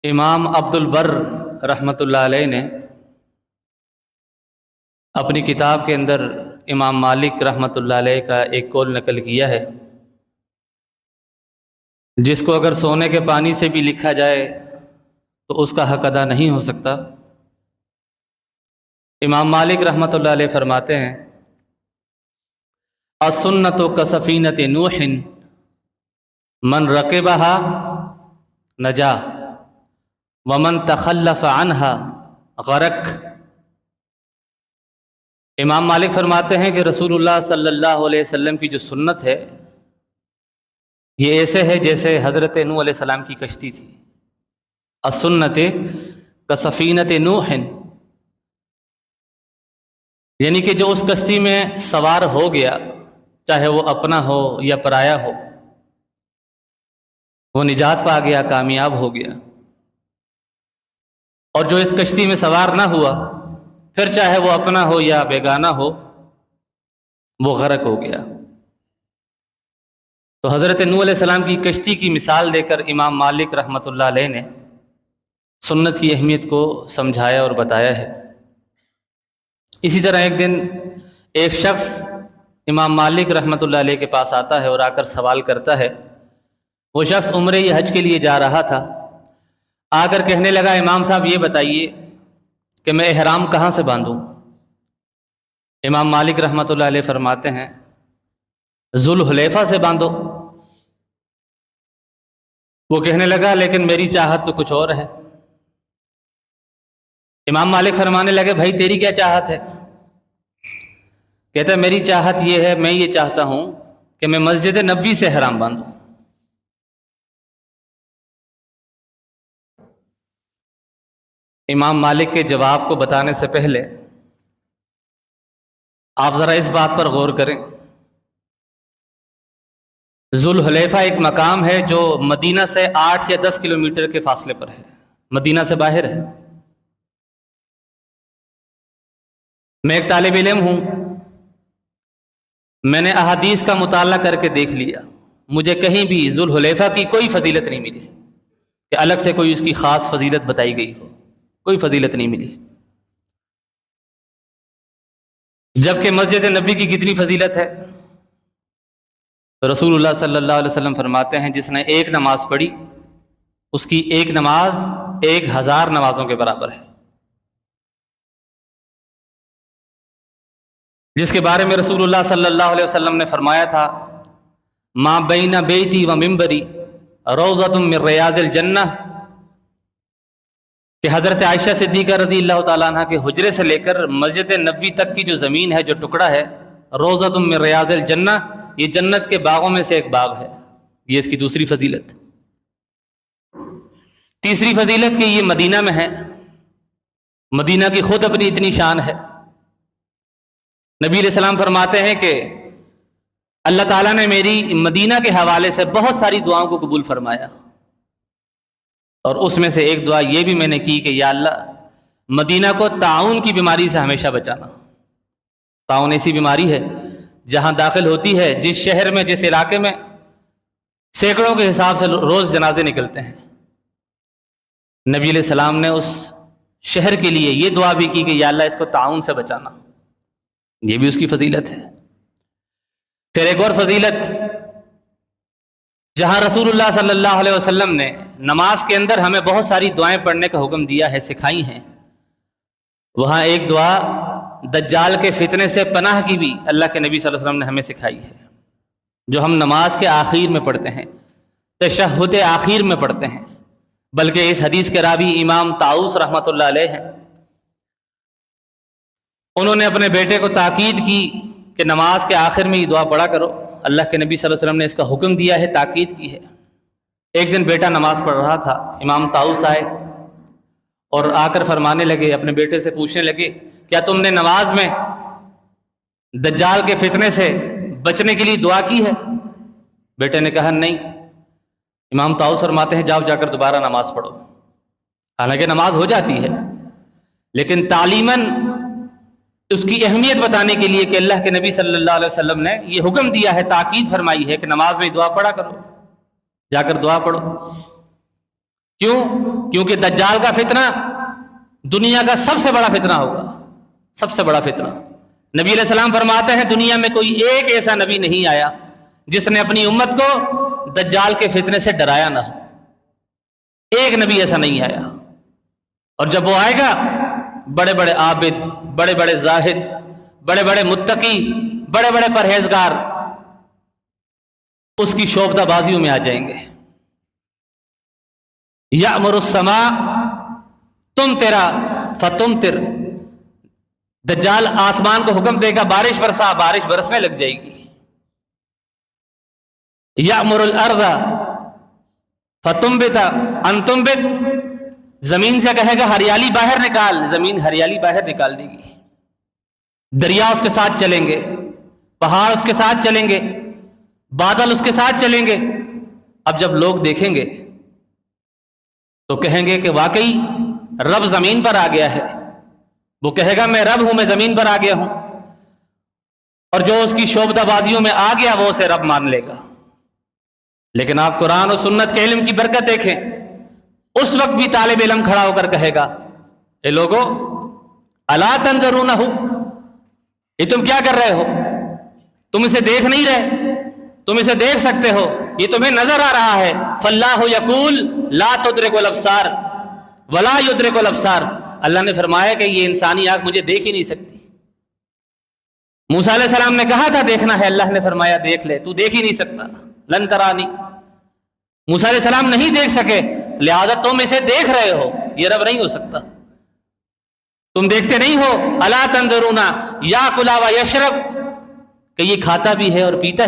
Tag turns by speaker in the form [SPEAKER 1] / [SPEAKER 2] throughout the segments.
[SPEAKER 1] امام عبد البر رحمۃ اللہ علیہ نے اپنی کتاب کے اندر امام مالک رحمۃ اللہ علیہ کا ایک قول نقل کیا ہے، جس کو اگر سونے کے پانی سے بھی لکھا جائے تو اس کا حق ادا نہیں ہو سکتا۔ امام مالک رحمۃ اللہ علیہ فرماتے ہیں، السنۃ کسفینۃ نوح من رکبها نجا ومن تخلف عنها غرق۔ امام مالک فرماتے ہیں کہ رسول اللہ صلی اللہ علیہ وسلم کی جو سنت ہے یہ ایسے ہے جیسے حضرت نوح علیہ السلام کی کشتی تھی۔ السنت کسفینۃ نوح، یعنی کہ جو اس کشتی میں سوار ہو گیا، چاہے وہ اپنا ہو یا پرایا ہو، وہ نجات پا گیا، کامیاب ہو گیا، اور جو اس کشتی میں سوار نہ ہوا، پھر چاہے وہ اپنا ہو یا بیگانہ ہو، وہ غرق ہو گیا۔ تو حضرت نوح علیہ السلام کی کشتی کی مثال دے کر امام مالک رحمۃ اللہ علیہ نے سنت کی اہمیت کو سمجھایا اور بتایا ہے۔ اسی طرح ایک دن ایک شخص امام مالک رحمۃ اللہ علیہ کے پاس آتا ہے اور آ کر سوال کرتا ہے۔ وہ شخص عمرے یا حج کے لیے جا رہا تھا، آ کر کہنے لگا، امام صاحب یہ بتائیے کہ میں احرام کہاں سے باندھوں؟ امام مالک رحمۃ اللہ علیہ فرماتے ہیں، ذوالحلیفہ سے باندھو۔ وہ کہنے لگا، لیکن میری چاہت تو کچھ اور ہے۔ امام مالک فرمانے لگے، بھائی تیری کیا چاہت ہے؟ کہتا ہے، میری چاہت یہ ہے، میں یہ چاہتا ہوں کہ میں مسجد نبوی سے احرام باندھوں۔ امام مالک کے جواب کو بتانے سے پہلے آپ ذرا اس بات پر غور کریں، ذوالحلیفہ ایک مقام ہے جو مدینہ سے 8 یا 10 کلومیٹر کے فاصلے پر ہے، مدینہ سے باہر ہے۔ میں ایک طالب علم ہوں، میں نے احادیث کا مطالعہ کر کے دیکھ لیا، مجھے کہیں بھی ذوالحلیفہ کی کوئی فضیلت نہیں ملی کہ الگ سے کوئی اس کی خاص فضیلت بتائی گئی ہو، کوئی فضیلت نہیں ملی۔ جبکہ مسجد نبوی کی کتنی فضیلت ہے۔ رسول اللہ صلی اللہ علیہ وسلم فرماتے ہیں، جس نے ایک نماز پڑھی اس کی ایک نماز 1000 نمازوں کے برابر ہے۔ جس کے بارے میں رسول اللہ صلی اللہ علیہ وسلم نے فرمایا تھا، ما بین بیتی و منبری روضۃ من ریاض الجنہ، کہ حضرت عائشہ صدیقہ رضی اللہ تعالیٰ عنہ کے حجرے سے لے کر مسجد نبوی تک کی جو زمین ہے، جو ٹکڑا ہے، روضۃ من ریاض الجنہ، یہ جنت کے باغوں میں سے ایک باغ ہے۔ یہ اس کی دوسری فضیلت۔ تیسری فضیلت کہ یہ مدینہ میں ہے، مدینہ کی خود اپنی اتنی شان ہے۔ نبی علیہ السلام فرماتے ہیں کہ اللہ تعالیٰ نے میری مدینہ کے حوالے سے بہت ساری دعاؤں کو قبول فرمایا، اور اس میں سے ایک دعا یہ بھی میں نے کی کہ یا اللہ، مدینہ کو طاعون کی بیماری سے ہمیشہ بچانا۔ طاعون ایسی بیماری ہے جہاں داخل ہوتی ہے، جس شہر میں، جس علاقے میں سینکڑوں کے حساب سے روز جنازے نکلتے ہیں، نبی علیہ السلام نے اس شہر کے لیے یہ دعا بھی کی کہ یا اللہ، اس کو طاعون سے بچانا۔ یہ بھی اس کی فضیلت ہے۔ پھر ایک اور فضیلت، جہاں رسول اللہ صلی اللہ علیہ وسلم نے نماز کے اندر ہمیں بہت ساری دعائیں پڑھنے کا حکم دیا ہے، سکھائی ہیں، وہاں ایک دعا دجال کے فتنے سے پناہ کی بھی اللہ کے نبی صلی اللہ علیہ وسلم نے ہمیں سکھائی ہے، جو ہم نماز کے آخر میں پڑھتے ہیں، تشہد آخر میں پڑھتے ہیں۔ بلکہ اس حدیث کے راوی امام طاؤس رحمۃ اللہ علیہ ہیں، انہوں نے اپنے بیٹے کو تاکید کی کہ نماز کے آخر میں یہ دعا پڑھا کرو، اللہ کے نبی صلی اللہ علیہ وسلم نے اس کا حکم دیا ہے، تاکید کی ہے۔ ایک دن بیٹا نماز پڑھ رہا تھا، امام طاؤس آئے اور آ کر فرمانے لگے، اپنے بیٹے سے پوچھنے لگے، کیا تم نے نماز میں دجال کے فتنے سے بچنے کے لیے دعا کی ہے؟ بیٹے نے کہا نہیں۔ امام طاؤس فرماتے ہیں، جاؤ، جا کر دوبارہ نماز پڑھو۔ حالانکہ نماز ہو جاتی ہے، لیکن تعلیماً اس کی اہمیت بتانے کے لیے کہ اللہ کے نبی صلی اللہ علیہ وسلم نے یہ حکم دیا ہے، تاکید فرمائی ہے کہ نماز میں دعا پڑھا کرو، جا کر دعا پڑھو۔ کیوں؟ کیونکہ دجال کا فتنہ دنیا کا سب سے بڑا فتنہ ہوگا، سب سے بڑا فتنہ۔ نبی علیہ السلام فرماتے ہیں دنیا میں کوئی ایک ایسا نبی نہیں آیا جس نے اپنی امت کو دجال کے فتنے سے ڈرایا نہ ہو، ایک نبی ایسا نہیں آیا۔ اور جب وہ آئے گا، بڑے بڑے عابد، بڑے بڑے زاہد، بڑے بڑے متقی، بڑے بڑے پرہیزگار اس کی شوبدہ بازیوں میں آ جائیں گے۔ یأمر السماء تمطرا فتمطر، دجال آسمان کو حکم دے گا بارش برسا، بارش برسنے لگ جائے گی۔ یأمر الارض فتنبت ان تنبت، زمین سے کہے گا ہریالی باہر نکال، زمین ہریالی باہر نکال دے گی۔ دریا اس کے ساتھ چلیں گے، پہاڑ اس کے ساتھ چلیں گے، بادل اس کے ساتھ چلیں گے۔ اب جب لوگ دیکھیں گے تو کہیں گے کہ واقعی رب زمین پر آ گیا ہے۔ وہ کہے گا میں رب ہوں، میں زمین پر آ گیا ہوں، اور جو اس کی شوبدہ بازیوں میں آ گیا وہ اسے رب مان لے گا۔ لیکن آپ قرآن و سنت کے علم کی برکت دیکھیں، اس وقت بھی طالب علم کھڑا ہو کر کہے گا اے لوگو الا تنظرونہ، یہ تم کیا کر رہے ہو؟ تم اسے دیکھ نہیں رہے؟ تم اسے دیکھ سکتے ہو، یہ تمہیں نظر آ رہا ہے۔ فاللہ یقول لا تدرک الابصار ولا یدرک الابصار، اللہ نے فرمایا کہ یہ انسانی آنکھ مجھے دیکھ ہی نہیں سکتی۔ موسیٰ علیہ السلام نے کہا تھا دیکھنا ہے، اللہ نے فرمایا دیکھ لے، تو دیکھ ہی نہیں سکتا۔ لن ترانی، موسیٰ علیہ السلام نہیں دیکھ سکے، لہذا تم اسے دیکھ رہے ہو، یہ رب نہیں ہو سکتا، تم دیکھتے نہیں ہو۔ الا تنظرون یاکل و یشرب، کہ یہ کھاتا بھی ہے اور پیتا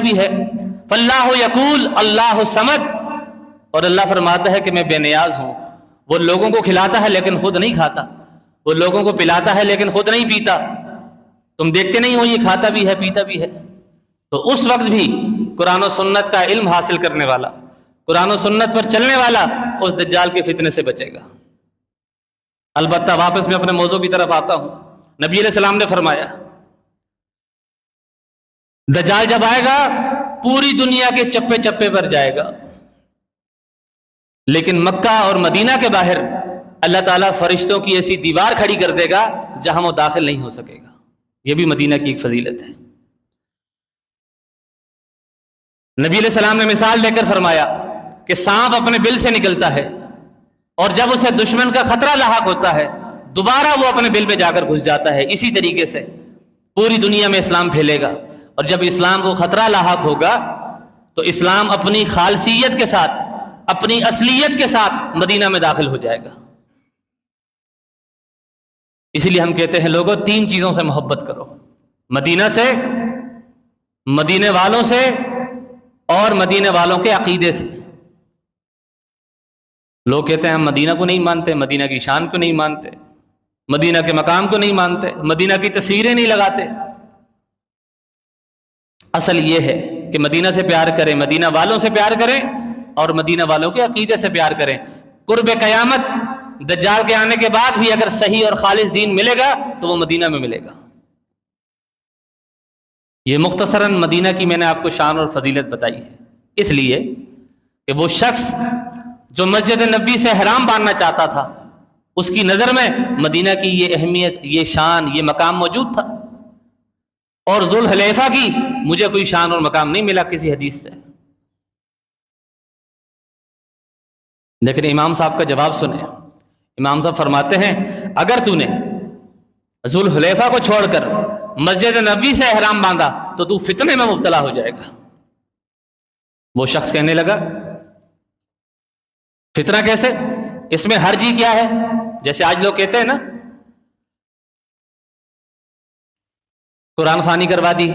[SPEAKER 1] بھی ہے۔ فاللہ یقول اللہ صمد، اور اللہ فرماتا ہے کہ میں بے نیاز ہوں۔ وہ لوگوں کو کھلاتا ہے لیکن خود نہیں کھاتا، وہ لوگوں کو پلاتا ہے لیکن خود نہیں پیتا۔ تم دیکھتے نہیں ہو یہ کھاتا بھی ہے پیتا بھی ہے۔ تو اس وقت بھی قرآن و سنت کا علم حاصل کرنے والا، قرآن و سنت پر چلنے والا اس دجال کے فتنے سے بچے گا۔ البتہ واپس میں اپنے موضوع کی طرف آتا ہوں۔ نبی علیہ السلام نے فرمایا دجال جب آئے گا پوری دنیا کے چپے چپے پر جائے گا، لیکن مکہ اور مدینہ کے باہر اللہ تعالیٰ فرشتوں کی ایسی دیوار کھڑی کر دے گا جہاں وہ داخل نہیں ہو سکے گا۔ یہ بھی مدینہ کی ایک فضیلت ہے۔ نبی علیہ السلام نے مثال دے کر فرمایا کہ سانپ اپنے بل سے نکلتا ہے، اور جب اسے دشمن کا خطرہ لاحق ہوتا ہے دوبارہ وہ اپنے بل میں جا کر گھس جاتا ہے۔ اسی طریقے سے پوری دنیا میں اسلام پھیلے گا، اور جب اسلام کو خطرہ لاحق ہوگا تو اسلام اپنی خالصیت کے ساتھ، اپنی اصلیت کے ساتھ مدینہ میں داخل ہو جائے گا۔ اسی لیے ہم کہتے ہیں لوگوں تین چیزوں سے محبت کرو، مدینہ سے، مدینے والوں سے، اور مدینے والوں کے عقیدے سے۔ لوگ کہتے ہیں ہم مدینہ کو نہیں مانتے، مدینہ کی شان کو نہیں مانتے، مدینہ کے مقام کو نہیں مانتے، مدینہ کی تصویریں نہیں لگاتے۔ اصل یہ ہے کہ مدینہ سے پیار کریں، مدینہ والوں سے پیار کریں، اور مدینہ والوں کے عقیدے سے پیار کریں۔ قرب قیامت دجال کے آنے کے بعد بھی اگر صحیح اور خالص دین ملے گا تو وہ مدینہ میں ملے گا۔ یہ مختصراً مدینہ کی میں نے آپ کو شان اور فضیلت بتائی ہے، اس لیے کہ وہ شخص جو مسجد نبوی سے احرام باندھنا چاہتا تھا اس کی نظر میں مدینہ کی یہ اہمیت، یہ شان، یہ مقام موجود تھا، اور ذوالحلیفہ کی مجھے کوئی شان اور مقام نہیں ملا کسی حدیث سے۔ لیکن امام صاحب کا جواب سنیں۔ امام صاحب فرماتے ہیں اگر تو نے ذوالحلیفہ کو چھوڑ کر مسجد نبوی سے احرام باندھا تو تو فتنے میں مبتلا ہو جائے گا۔ وہ شخص کہنے لگا فتنہ کیسے؟ اس میں حرجی کیا ہے؟ جیسے آج لوگ کہتے ہیں نا قرآن خوانی کروا دی،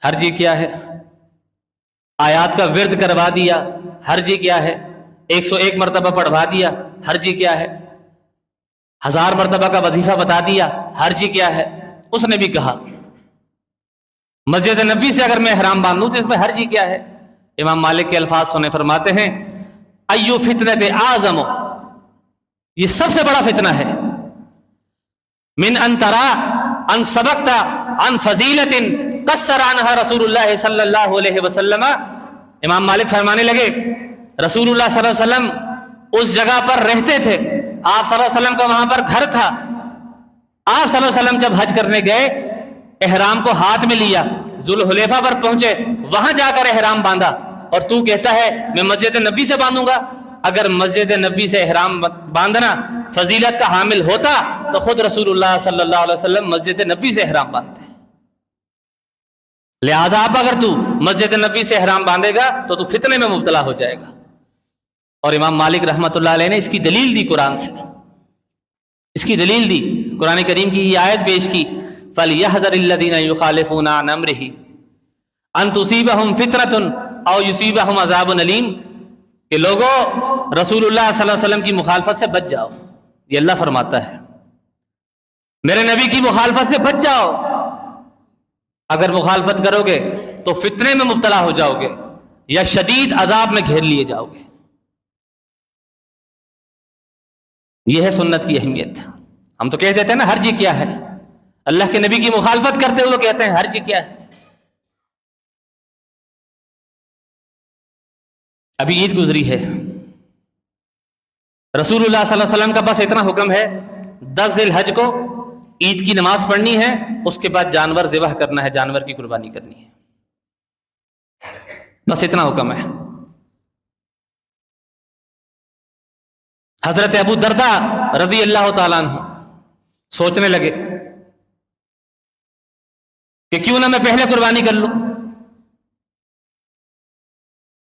[SPEAKER 1] حرجی کیا ہے؟ آیات کا ورد کروا دیا، حرجی کیا ہے؟ 101 مرتبہ پڑھوا دیا، حرجی کیا ہے؟ 1000 مرتبہ کا وظیفہ بتا دیا، حرجی کیا ہے؟ اس نے بھی کہا مسجد نبوی سے اگر میں احرام باندھوں تو اس میں حرجی کیا ہے؟ امام مالک کے الفاظ سنے، فرماتے ہیں ایو فتنۃ اعظم، یہ سب سے بڑا فتنہ ہے، من ان ترى ان سبقت عن فضیلت قصر عنها رسول اللہ صلی اللہ علیہ وسلم۔ امام مالک فرمانے لگے رسول اللہ صلی اللہ علیہ وسلم اس جگہ پر رہتے تھے، آپ صلی اللہ علیہ وسلم کا وہاں پر گھر تھا. آپ صلی اللہ علیہ وسلم جب حج کرنے گئے، احرام کو ہاتھ میں لیا، ذوالحلیفہ پر پہنچے، وہاں جا کر احرام باندھا، اور تو کہتا ہے میں مسجد نبوی سے باندھوں گا. اگر مسجد نبوی سے احرام باندھنا فضیلت کا حامل ہوتا تو خود رسول اللہ صلی اللہ علیہ وسلم مسجد نبوی سے احرام باندھتے. لہذا اب اگر تو مسجد نبوی سے احرام باندھے گا تو فتنے میں مبتلا ہو جائے گا. اور امام مالک رحمۃ اللہ علیہ نے اس کی دلیل دی قرآن سے، اس کی دلیل دی، قرآن کریم کی یہ آیت پیش کی، فَلْيَحْذَرِ الَّذِينَ يُخَالِفُونَ عَنْ أَمْرِهِ أَن تُصِيبَهُمْ فِتْنَةٌ أَوْ يُصِيبَهُمْ عَذَابٌ أَلِيمٌ، کہ لوگوں رسول اللہ صلی اللہ علیہ وسلم کی مخالفت سے بچ جاؤ. یہ اللہ فرماتا ہے میرے نبی کی مخالفت سے بچ جاؤ. اگر مخالفت کرو گے تو فتنے میں مبتلا ہو جاؤ گے یا شدید عذاب میں گھیر لیے جاؤ گے. یہ ہے سنت کی اہمیت. ہم تو کہہ دیتے ہیں نا حرج کیا ہے، اللہ کے نبی کی مخالفت کرتے ہوئے کہتے ہیں حرج کیا ہے. ابھی عید گزری ہے، رسول اللہ صلی اللہ علیہ وسلم کا بس اتنا حکم ہے 10 ذی الحج کو عید کی نماز پڑھنی ہے، اس کے بعد جانور ذبح کرنا ہے، جانور کی قربانی کرنی ہے، بس اتنا حکم ہے. حضرت ابو درداء رضی اللہ تعالیٰ عنہ سوچنے لگے کہ کیوں نہ میں پہلے قربانی کر لوں.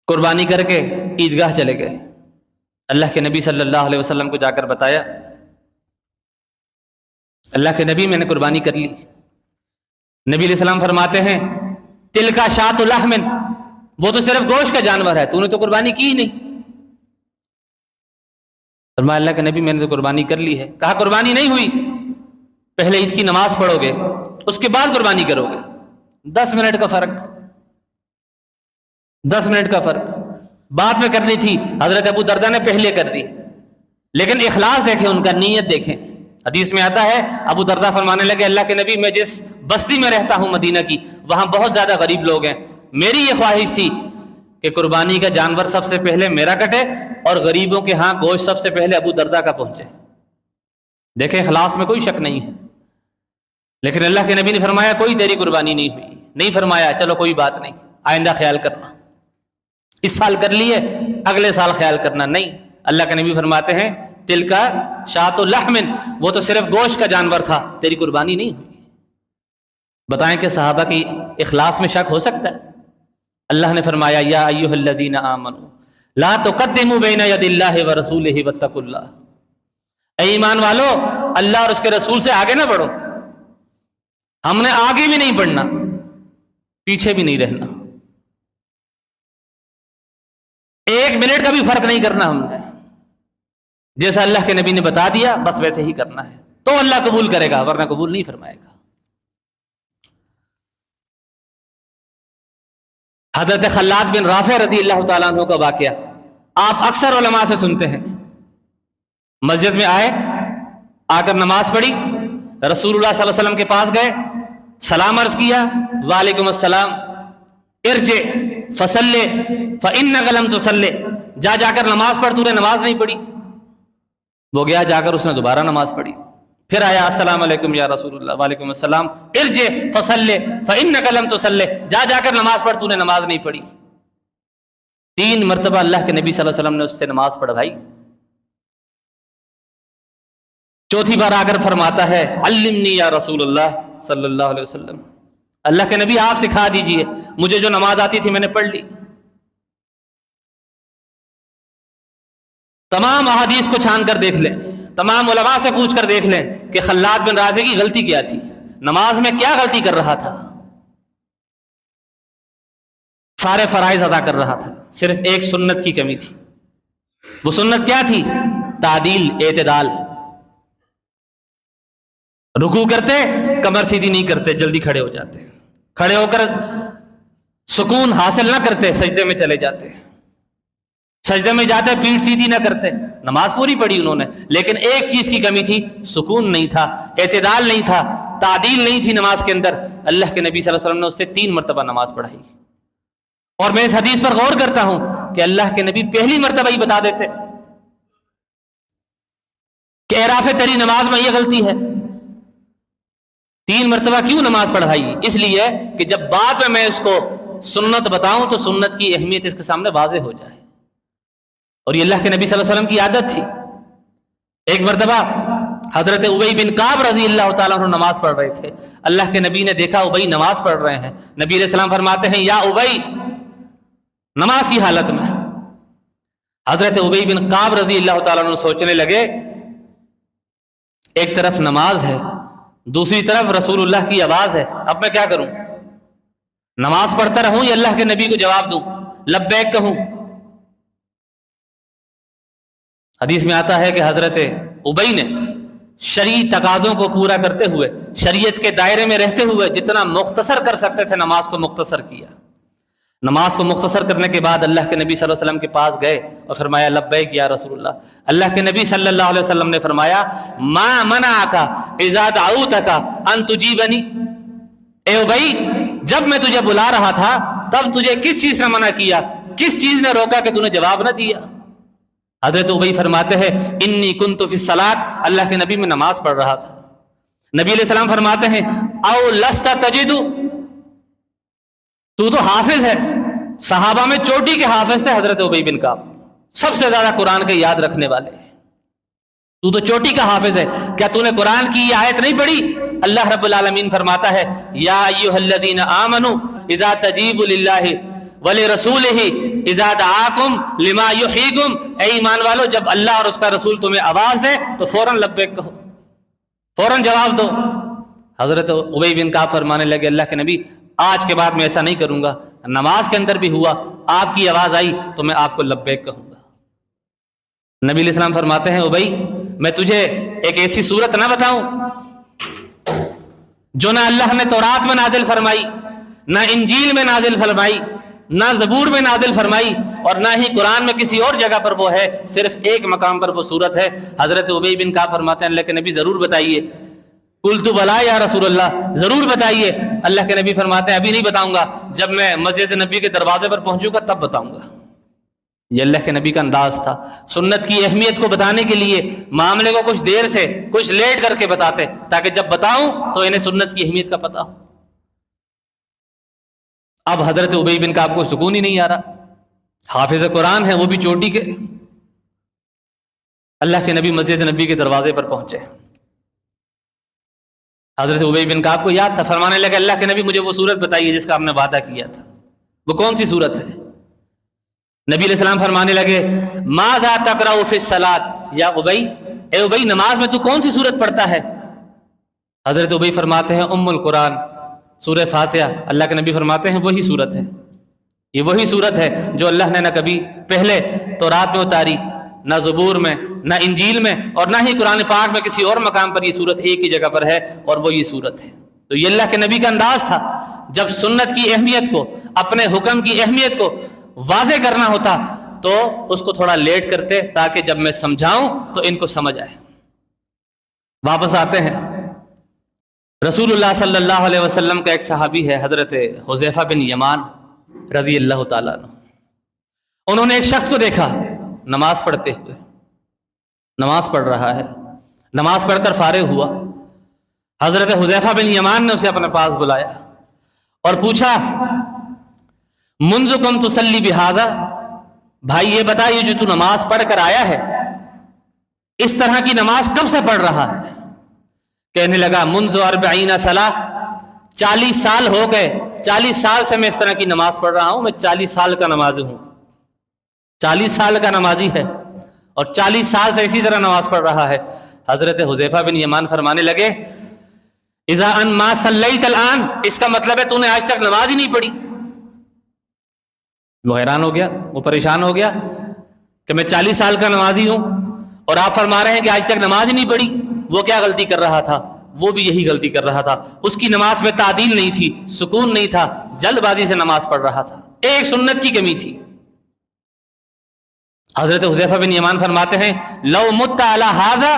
[SPEAKER 1] قربانی کر کے عیدگاہ چلے گئے، اللہ کے نبی صلی اللہ علیہ وسلم کو جا کر بتایا، اللہ کے نبی میں نے قربانی کر لی. نبی علیہ السلام فرماتے ہیں تلک شاۃ لحم، وہ تو صرف گوشت کا جانور ہے، تو نے تو قربانی کی ہی نہیں. فرمایا اللہ کے نبی میں نے تو قربانی کر لی ہے. کہا قربانی نہیں ہوئی، پہلے عید کی نماز پڑھو گے اس کے بعد قربانی کرو گے. 10 منٹ کا فرق، 10 منٹ کا فرق. بعد میں کرنی تھی، حضرت ابو درداء نے پہلے کر دی، لیکن اخلاص دیکھیں ان کا، نیت دیکھیں. حدیث میں آتا ہے ابو درداء فرمانے لگے اللہ کے نبی میں جس بستی میں رہتا ہوں مدینہ کی، وہاں بہت زیادہ غریب لوگ ہیں، میری یہ خواہش تھی کہ قربانی کا جانور سب سے پہلے میرا کٹے اور غریبوں کے ہاں گوشت سب سے پہلے ابو درداء کا پہنچے. دیکھیں اخلاص میں کوئی شک نہیں ہے. لیکن اللہ کے نبی نے فرمایا کوئی تیری قربانی نہیں ہوئی. نہیں فرمایا چلو کوئی بات نہیں، آئندہ خیال کرنا، اس سال کر لیے اگلے سال خیال کرنا. نہیں، اللہ کے نبی فرماتے ہیں تل کا شاۃ لحم، وہ تو صرف گوشت کا جانور تھا، تیری قربانی نہیں ہوئی. بتائیں کہ صحابہ کی اخلاص میں شک ہو سکتا ہے؟ اللہ نے فرمایا یا ایھا الذین آمنوا لا تقدموا بین ید اللہ ورسولہ واتقوا اللہ. اے ایمان والو، اللہ اور اس کے رسول سے آگے نہ بڑھو. ہم نے آگے بھی نہیں بڑھنا، پیچھے بھی نہیں رہنا، 1 منٹ کا بھی فرق نہیں کرنا. ہم نے جیسا اللہ کے نبی نے بتا دیا بس ویسے ہی کرنا ہے، تو اللہ قبول کرے گا، ورنہ قبول نہیں فرمائے گا. حضرت خلاد بن رافع رضی اللہ تعالیٰ عنہ کا واقعہ آپ اکثر علماء سے سنتے ہیں. مسجد میں آئے، آ کر نماز پڑھی، رسول اللہ صلی اللہ علیہ وسلم کے پاس گئے، سلام عرض کیا، وعلیکم السلام، ارجع فصلی فانک لم تصلی، جا کر نماز پڑھ، تو نے نماز نہیں پڑھی. وہ گیا، جا کر اس نے دوبارہ نماز پڑھی. پھر آیا السلام علیکم یا رسول اللہ، وعلیکم السلام، ارجع فصلی فانک لم تصلی، جا کر نماز پڑھ، تو نے نماز نہیں پڑھی. 3 مرتبہ اللہ کے نبی صلی اللہ علیہ وسلم نے اس سے نماز پڑھوائی. چوتھی بار آ کر فرماتا ہے علمنی یا رسول اللہ صلی اللہ علیہ وسلم، اللہ کے نبی آپ سکھا دیجئے، مجھے جو نماز آتی تھی میں نے پڑھ لی. تمام احادیث کو چھان کر دیکھ لیں، تمام علماء سے پوچھ کر دیکھ لیں کہ خلاد بن رافع کی غلطی کیا تھی، نماز میں کیا غلطی کر رہا تھا. سارے فرائض ادا کر رہا تھا، صرف ایک سنت کی کمی تھی. وہ سنت کیا تھی؟ تعدیل، اعتدال. رکوع کرتے کمر سیدھی نہیں کرتے، جلدی کھڑے ہو جاتے، کھڑے ہو کر سکون حاصل نہ کرتے، سجدے میں چلے جاتے، سجدے میں جاتے پیٹھ سیدھی نہ کرتے. نماز پوری پڑھی انہوں نے، لیکن ایک چیز کی کمی تھی، سکون نہیں تھا، اعتدال نہیں تھا، تعدیل نہیں تھی نماز کے اندر. اللہ کے نبی صلی اللہ علیہ وسلم نے اس سے 3 مرتبہ نماز پڑھائی. اور میں اس حدیث پر غور کرتا ہوں کہ اللہ کے نبی پہلی مرتبہ ہی بتا دیتے، کہ اے رافع تیری نماز میں یہ غلطی ہے، 3 مرتبہ کیوں نماز پڑھائی؟ اس لیے کہ جب بعد میں اس کو سنت بتاؤں تو سنت کی اہمیت اس کے سامنے واضح ہو جائے. اور یہ اللہ کے نبی صلی اللہ علیہ وسلم کی عادت تھی. ایک مرتبہ حضرت ابی بن کعب رضی اللہ تعالیٰ عنہ نماز پڑھ رہے تھے. اللہ کے نبی نے دیکھا ابی نماز پڑھ رہے ہیں. نبی علیہ السلام فرماتے ہیں یا ابی، نماز کی حالت میں. حضرت ابی بن کعب رضی اللہ تعالیٰ عنہ سوچنے لگے ایک طرف نماز ہے، دوسری طرف رسول اللہ کی آواز ہے، اب میں کیا کروں؟ نماز پڑھتا رہوں یا اللہ کے نبی کو جواب دوں، لبیک کہوں؟ حدیث میں آتا ہے کہ حضرت ابی نے شرعی تقاضوں کو پورا کرتے ہوئے، شریعت کے دائرے میں رہتے ہوئے جتنا مختصر کر سکتے تھے نماز کو مختصر کیا. نماز کو مختصر کرنے کے بعد اللہ کے نبی صلی اللہ علیہ وسلم کے پاس گئے اور فرمایا لبیک یا رسول اللہ. اللہ کے نبی صلی اللہ علیہ وسلم نے فرمایا ما منعک اذا دعوتک ان تجیبنی، اے ابی جب میں تجھے بلا رہا تھا تب تجھے کس چیز نے منع کیا، کس چیز نے روکا کہ تو نے جواب نہ دیا؟ حضرت ابی فرماتے ہیں انی کنت فی الصلاۃ، اللہ کے نبی میں نماز پڑھ رہا تھا. نبی علیہ السلام فرماتے ہیں او لست تجد، تو حافظ ہے. صحابہ میں چوٹی کے حافظ تھے حضرت ابی بن کعب، سب سے زیادہ قرآن کے یاد رکھنے والے. تو چوٹی کا حافظ ہے، کیا تو نے قرآن کی یہ آیت نہیں پڑھی؟ اللہ رب العالمین فرماتا ہے یا ایھا الذین آمنوا اذا تجیبوا للہ ولرسولہ اذا دعاکم لما یحییکم، اے ایمان والو جب اللہ اور اس کا رسول تمہیں آواز دے تو فوراً لبیک کہو، فوراً جواب دو. حضرت ابی بن کعب فرمانے لگے اللہ کے نبی آج کے بعد میں ایسا نہیں کروں گا، نماز کے اندر بھی ہوا آپ کی آواز آئی تو میں آپ کو لبیک کہوں گا. نبی علیہ السلام فرماتے ہیں ابی میں تجھے ایک ایسی صورت نہ بتاؤں جو نہ اللہ نے تورات میں نازل فرمائی، نہ انجیل میں نازل فرمائی، نہ زبور میں نازل فرمائی، اور نہ ہی قرآن میں کسی اور جگہ پر وہ ہے، صرف ایک مقام پر وہ صورت ہے. حضرت ابی بن کعب فرماتے ہیں اللہ کے نبی ضرور بتائیے. قلت بلا یا رسول اللہ، ضرور بتائیے. اللہ کے نبی فرماتے ہیں ابھی نہیں بتاؤں گا، جب میں مسجد نبی کے دروازے پر پہنچوں گا تب بتاؤں گا. یہ اللہ کے نبی کا انداز تھا. سنت کی اہمیت کو بتانے کے لیے معاملے کو کچھ دیر سے کچھ لیٹ کر کے بتاتے تاکہ جب بتاؤں تو انہیں سنت کی اہمیت کا پتہ ہو. اب حضرت ابی بن کعب کو سکون ہی نہیں آ رہا، حافظ قرآن ہے وہ بھی چوٹی کے. اللہ کے نبی مسجد نبی کے دروازے پر پہنچے. حضرت ابی بن کعب کو یاد تھا، فرمانے لگے اللہ کے نبی مجھے وہ صورت بتائیے جس کا آپ نے وعدہ کیا تھا، وہ کون سی صورت ہے؟ نبی علیہ السلام فرمانے لگے ماذا تقرأ فی الصلاۃ یا ابی، اے ابی نماز میں تو کون سی صورت پڑھتا ہے؟ حضرت ابی فرماتے ہیں ام القرآن، سورہ فاتحہ. اللہ کے نبی فرماتے ہیں وہی صورت ہے، یہ وہی صورت ہے جو اللہ نے نہ کبھی پہلے تورات میں اتاری، نہ زبور میں، نہ انجیل میں، اور نہ ہی قرآن پاک میں کسی اور مقام پر یہ صورت ایک ہی جگہ پر ہے، اور وہ یہ صورت ہے. تو یہ اللہ کے نبی کا انداز تھا، جب سنت کی اہمیت کو، اپنے حکم کی اہمیت کو واضح کرنا ہوتا تو اس کو تھوڑا لیٹ کرتے تاکہ جب میں سمجھاؤں تو ان کو سمجھ آئے. واپس آتے ہیں. رسول اللہ صلی اللہ علیہ وسلم کا ایک صحابی ہے حضرت حذیفہ بن یمان رضی اللہ تعالیٰ عنہ. انہوں نے ایک شخص کو دیکھا نماز پڑھتے ہوئے، نماز پڑھ رہا ہے. نماز پڑھ کر فارغ ہوا. حضرت حذیفہ بن یمان نے اسے اپنے پاس بلایا اور پوچھا منذ کم تصلی بہذا، بھائی یہ بتا یہ جو تو نماز پڑھ کر آیا ہے اس طرح کی نماز کب سے پڑھ رہا ہے؟ کہنے لگا منذ 40 سنہ، 40 سال ہو گئے، 40 سال سے میں اس طرح کی نماز پڑھ رہا ہوں. میں 40 سال کا نمازی ہوں، 40 سال کا نمازی ہے اور 40 سال سے اسی طرح نماز پڑھ رہا ہے. حضرت حذیفہ بن یمان فرمانے لگے اذا ان ما صلیت الان، اس کا مطلب ہے تو نے آج تک نماز ہی نہیں پڑھی. وہ حیران ہو گیا، وہ پریشان ہو گیا کہ میں 40 سال کا نمازی ہوں اور آپ فرما رہے ہیں کہ آج تک نماز ہی نہیں پڑھی. وہ کیا غلطی کر رہا تھا؟ وہ بھی یہی غلطی کر رہا تھا. اس کی نماز میں تعدیل نہیں تھی، سکون نہیں تھا، جلد بازی سے نماز پڑھ رہا تھا، ایک سنت کی کمی تھی. حضرت حذیفہ بن یمان فرماتے ہیں لو مت علی ھذا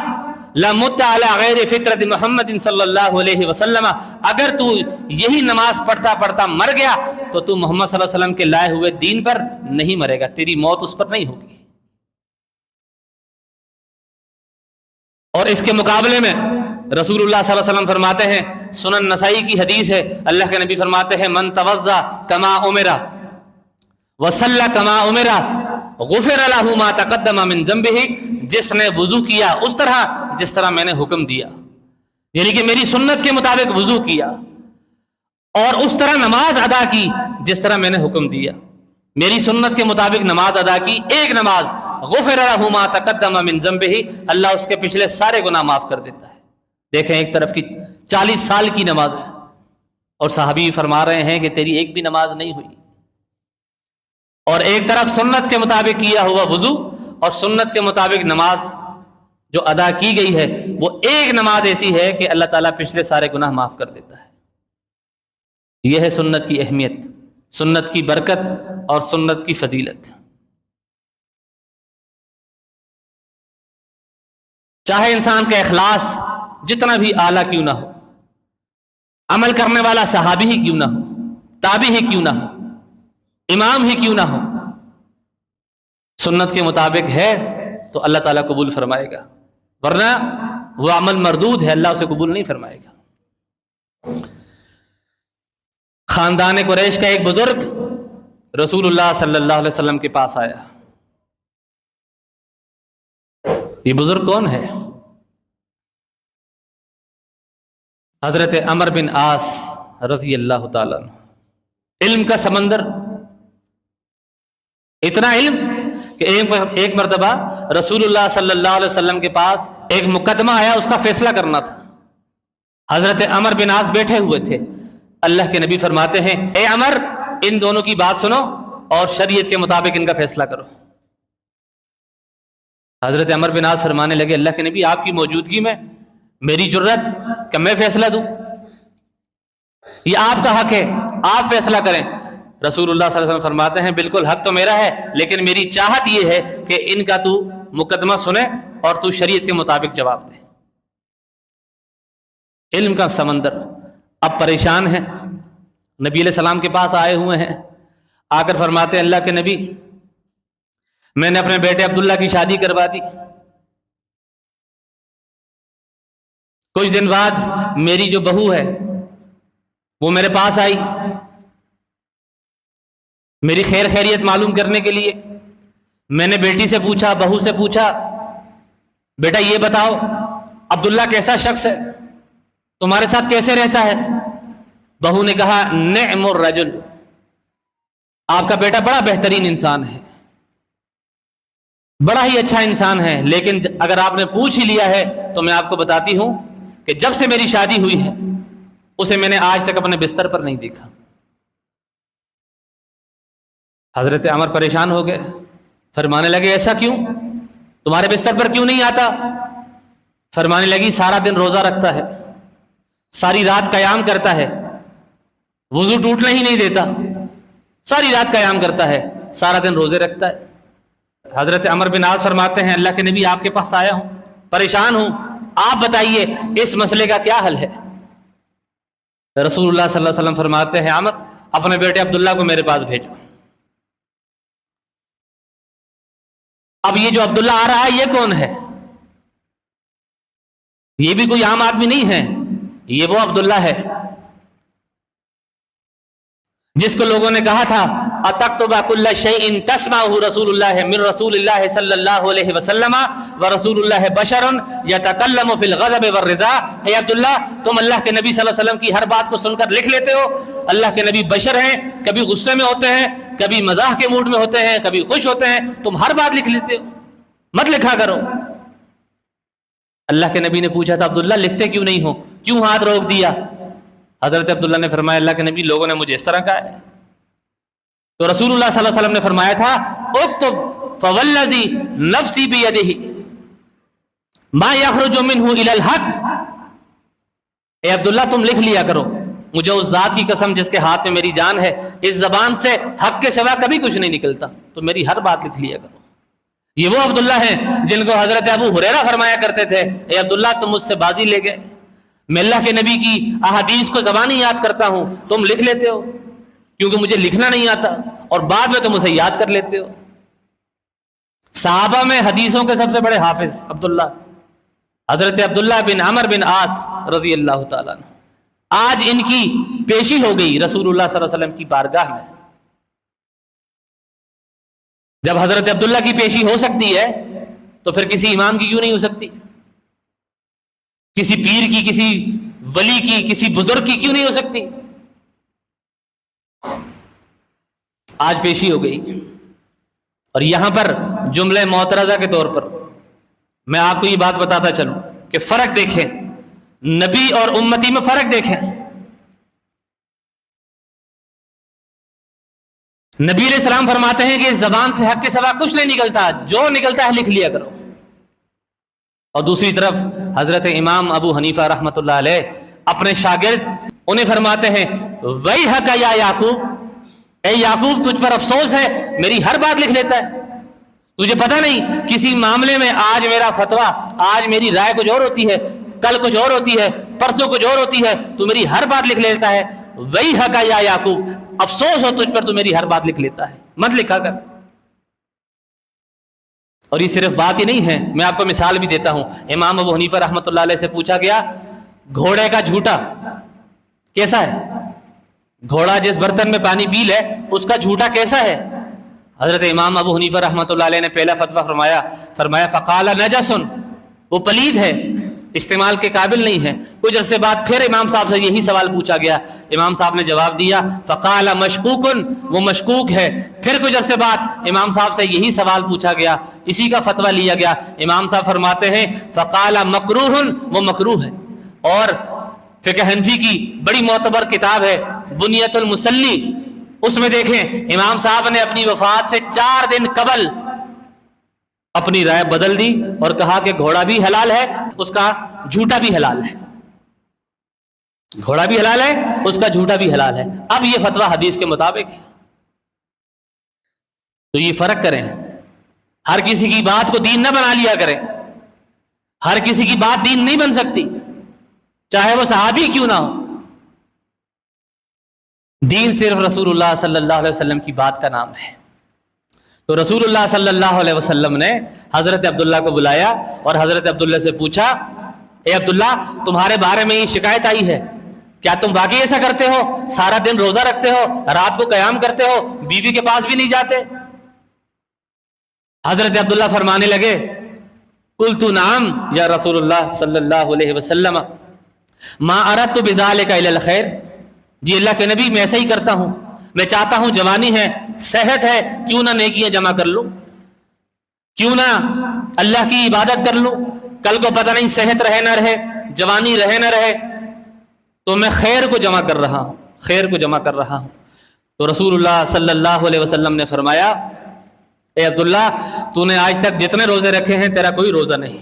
[SPEAKER 1] لمت علی غیر فطرت محمد صلی اللہ علیہ وسلم، اگر تو یہی نماز پڑھتا پڑھتا مر گیا تو تو محمد صلی اللہ علیہ وسلم کے لائے ہوئے دین پر نہیں مرے گا، تیری موت اس پر نہیں ہوگی. اور اس کے مقابلے میں رسول اللہ صلی اللہ علیہ وسلم فرماتے ہیں، سنن نسائی کی حدیث ہے، اللہ کے نبی فرماتے ہیں من توضا کما امرا وصلی کما امرا غفر له ما تقدم من ذنبه، جس نے وضو کیا اس طرح جس طرح میں نے حکم دیا، یعنی کہ میری سنت کے مطابق وضو کیا اور اس طرح نماز ادا کی جس طرح میں نے حکم دیا، میری سنت کے مطابق نماز ادا کی، ایک نماز، غفر له ما تقدم من ذنبه، اللہ اس کے پچھلے سارے گناہ معاف کر دیتا ہے۔ دیکھیں ایک طرف کی 40 سال کی نماز ہے اور صحابی فرما رہے ہیں کہ تیری ایک بھی نماز نہیں ہوئی، اور ایک طرف سنت کے مطابق کیا ہوا وضو اور سنت کے مطابق نماز جو ادا کی گئی ہے وہ ایک نماز ایسی ہے کہ اللہ تعالیٰ پچھلے سارے گناہ معاف کر دیتا ہے۔ یہ ہے سنت کی اہمیت، سنت کی برکت اور سنت کی فضیلت۔ چاہے انسان کا اخلاص جتنا بھی اعلیٰ کیوں نہ ہو، عمل کرنے والا صحابی ہی کیوں نہ ہو، تابعی ہی کیوں نہ ہو، امام ہی کیوں نہ ہو، سنت کے مطابق ہے تو اللہ تعالیٰ قبول فرمائے گا، ورنہ وہ عمل مردود ہے، اللہ اسے قبول نہیں فرمائے گا۔ خاندان قریش کا ایک بزرگ رسول اللہ صلی اللہ علیہ وسلم کے پاس آیا۔ یہ بزرگ کون ہے؟ حضرت عمر بن عاص رضی اللہ تعالیٰ عنہ۔ علم کا سمندر، اتنا علم کہ ایک مرتبہ رسول اللہ صلی اللہ علیہ وسلم کے پاس ایک مقدمہ آیا، اس کا فیصلہ کرنا تھا۔ حضرت عمر بن عاص بیٹھے ہوئے تھے، اللہ کے نبی فرماتے ہیں اے عمر، ان دونوں کی بات سنو اور شریعت کے مطابق ان کا فیصلہ کرو۔ حضرت عمر بن عاص فرمانے لگے اللہ کے نبی آپ کی موجودگی میں میری جرت کہ میں فیصلہ دوں، یہ آپ کا حق ہے، آپ فیصلہ کریں۔ رسول اللہ صلی اللہ علیہ وسلم فرماتے ہیں بالکل حق تو میرا ہے، لیکن میری چاہت یہ ہے کہ ان کا تو مقدمہ سنے اور تو شریعت کے مطابق جواب دے۔ علم کا سمندر، اب پریشان ہیں، نبی علیہ السلام کے پاس آئے ہوئے ہیں، آ کر فرماتے ہیں اللہ کے نبی میں نے اپنے بیٹے عبداللہ کی شادی کروا دی، کچھ دن بعد میری جو بہو ہے وہ میرے پاس آئی میری خیر خیریت معلوم کرنے کے لیے۔ میں نے بیٹی سے پوچھا، بہو سے پوچھا بیٹا یہ بتاؤ عبداللہ کیسا شخص ہے، تمہارے ساتھ کیسے رہتا ہے؟ بہو نے کہا نعم الرجل، آپ کا بیٹا بڑا بہترین انسان ہے، بڑا ہی اچھا انسان ہے، لیکن اگر آپ نے پوچھ ہی لیا ہے تو میں آپ کو بتاتی ہوں کہ جب سے میری شادی ہوئی ہے اسے میں نے آج تک اپنے بستر پر نہیں دیکھا۔ حضرت عمر پریشان ہو گئے، فرمانے لگے ایسا کیوں، تمہارے بستر پر کیوں نہیں آتا؟ فرمانے لگی سارا دن روزہ رکھتا ہے، ساری رات قیام کرتا ہے، وضو ٹوٹنے ہی نہیں دیتا، ساری رات قیام کرتا ہے، سارا دن روزے رکھتا ہے۔ حضرت عمر بن عاص فرماتے ہیں اللہ کے نبی آپ کے پاس آیا ہوں، پریشان ہوں، آپ بتائیے اس مسئلے کا کیا حل ہے؟ رسول اللہ صلی اللہ علیہ وسلم فرماتے ہیں عمر اپنے بیٹے عبداللہ کو میرے پاس بھیجو۔ اب یہ جو عبداللہ آ رہا ہے یہ کون ہے؟ یہ بھی کوئی عام آدمی نہیں ہے، یہ وہ عبداللہ ہے جس کو لوگوں نے کہا تھا اتکتب کل شیء تسمعه رسول اللہ من رسول اللہ صلی اللہ علیہ وسلم ورسول اللہ بشر یتکلم فی الغضب والرضا۔ اے عبداللہ تم اللہ کے نبی صلی اللہ علیہ وسلم کی ہر بات کو سن کر لکھ لیتے ہو، اللہ کے نبی بشر ہیں، کبھی غصے میں ہوتے ہیں، کبھی مزاح کے موڈ میں ہوتے ہیں، کبھی خوش ہوتے ہیں، تم ہر بات لکھ لیتے ہو، مت لکھا کرو۔ اللہ کے نبی نے پوچھا تھا عبداللہ لکھتے کیوں نہیں ہو، کیوں ہاتھ روک دیا؟ حضرت عبداللہ نے فرمایا اللہ کے نبی لوگوں نے مجھے اس طرح کہا ہے۔ تو رسول اللہ صلی اللہ علیہ وسلم نے فرمایا تھا اکتب فوالذی نفسی بیدہ ما یخرج منہ الی الحق۔ اے عبداللہ تم لکھ لیا کرو، مجھے اس ذات کی قسم جس کے ہاتھ میں میری جان ہے، اس زبان سے حق کے سوا کبھی کچھ نہیں نکلتا، تو میری ہر بات لکھ لیا کرو۔ یہ وہ عبداللہ ہیں جن کو حضرت ابو ہریرہ فرمایا کرتے تھے اے عبداللہ تم مجھ سے بازی لے گئے، میں اللہ کے نبی کی احادیث کو زبانی یاد کرتا ہوں، تم لکھ لیتے ہو کیونکہ مجھے لکھنا نہیں آتا، اور بعد میں تم اسے یاد کر لیتے ہو۔ صحابہ میں حدیثوں کے سب سے بڑے حافظ عبداللہ، حضرت عبداللہ بن عمر بن عاص رضی اللہ تعالیٰ عنہ، آج ان کی پیشی ہو گئی رسول اللہ صلی اللہ علیہ وسلم کی بارگاہ میں۔ جب حضرت عبداللہ کی پیشی ہو سکتی ہے تو پھر کسی امام کی کیوں نہیں ہو سکتی؟ کسی پیر کی، کسی ولی کی، کسی بزرگ کی کیوں نہیں ہو سکتی؟ آج پیشی ہو گئی۔ اور یہاں پر جملہ معترضہ کے طور پر میں آپ کو یہ بات بتاتا چلوں کہ فرق دیکھیں، نبی اور امتی میں فرق دیکھیں۔ نبی علیہ السلام فرماتے ہیں کہ زبان سے حق کے سوا کچھ نہیں نکلتا، جو نکلتا ہے لکھ لیا کرو۔ اور دوسری طرف حضرت امام ابو حنیفہ رحمۃ اللہ علیہ اپنے شاگرد انہیں فرماتے ہیں وَيْحَكَ يَا یعقوب، اے یعقوب تجھ پر افسوس ہے، میری ہر بات لکھ لیتا ہے، تجھے پتہ نہیں کسی معاملے میں آج میرا فتویٰ، آج میری رائے کچھ اور ہوتی ہے، کل کچھ اور ہوتی ہے، پرسوں کچھ اور ہوتی ہے، تو میری ہر بات لکھ لیتا ہے۔ وَيْحَكَ يَا یعقوب، افسوس ہو تجھ پر، تو میری ہر بات لکھ لیتا ہے، مت لکھا کر۔ اور یہ صرف بات ہی نہیں ہے، میں آپ کو مثال بھی دیتا ہوں۔ امام ابو حنیفہ رحمۃ اللہ علیہ سے پوچھا گیا گھوڑے کا جھوٹا کیسا ہے؟ گھوڑا جس برتن میں پانی پی لے اس کا جھوٹا کیسا ہے؟ حضرت امام ابو حنیفہ رحمۃ اللہ علیہ نے پہلا فتویٰ فرمایا فقال نجس، وہ پلید ہے، استعمال کے قابل نہیں ہے۔ کچھ عرصے بعد پھر امام صاحب سے یہی سوال پوچھا گیا، امام صاحب نے جواب دیا فقال مشکوک، وہ مشکوک ہے۔ پھر کچھ عرصے بعد امام صاحب سے یہی سوال پوچھا گیا، اسی کا فتویٰ لیا گیا، امام صاحب فرماتے ہیں فقال مکروہ، وہ مکروہ ہے۔ اور فقہ حنفی کی بڑی معتبر کتاب ہے بنیۃ المصلی، اس میں دیکھیں امام صاحب نے اپنی وفات سے 4 دن قبل اپنی رائے بدل دی اور کہا کہ گھوڑا بھی حلال ہے، اس کا جھوٹا بھی حلال ہے، گھوڑا بھی حلال ہے، اس کا جھوٹا بھی حلال ہے۔ اب یہ فتویٰ حدیث کے مطابق ہے۔ تو یہ فرق کریں، ہر کسی کی بات کو دین نہ بنا لیا کریں، ہر کسی کی بات دین نہیں بن سکتی، چاہے وہ صحابی کیوں نہ ہو۔ دین صرف رسول اللہ صلی اللہ علیہ وسلم کی بات کا نام ہے۔ تو رسول اللہ صلی اللہ علیہ وسلم نے حضرت عبداللہ کو بلایا اور حضرت عبداللہ سے پوچھا اے عبداللہ تمہارے بارے میں یہ شکایت آئی ہے، کیا تم واقعی ایسا کرتے ہو؟ سارا دن روزہ رکھتے ہو، رات کو قیام کرتے ہو، بیوی کے پاس بھی نہیں جاتے؟ حضرت عبداللہ فرمانے لگے قلت نعم یا رسول اللہ صلی اللہ علیہ وسلم ما اردت بذلک الا الخیر، جی اللہ کے نبی میں ایسا ہی کرتا ہوں، میں چاہتا ہوں جوانی ہے، صحت ہے، کیوں نہ نیکیاں جمع کر لوں، کیوں نہ اللہ کی عبادت کر لوں، کل کو پتہ نہیں صحت رہے نہ رہے، جوانی رہے نہ رہے، تو میں خیر کو جمع کر رہا ہوں، خیر کو جمع کر رہا ہوں۔ تو رسول اللہ صلی اللہ علیہ وسلم نے فرمایا اے عبداللہ تو نے آج تک جتنے روزے رکھے ہیں تیرا کوئی روزہ نہیں،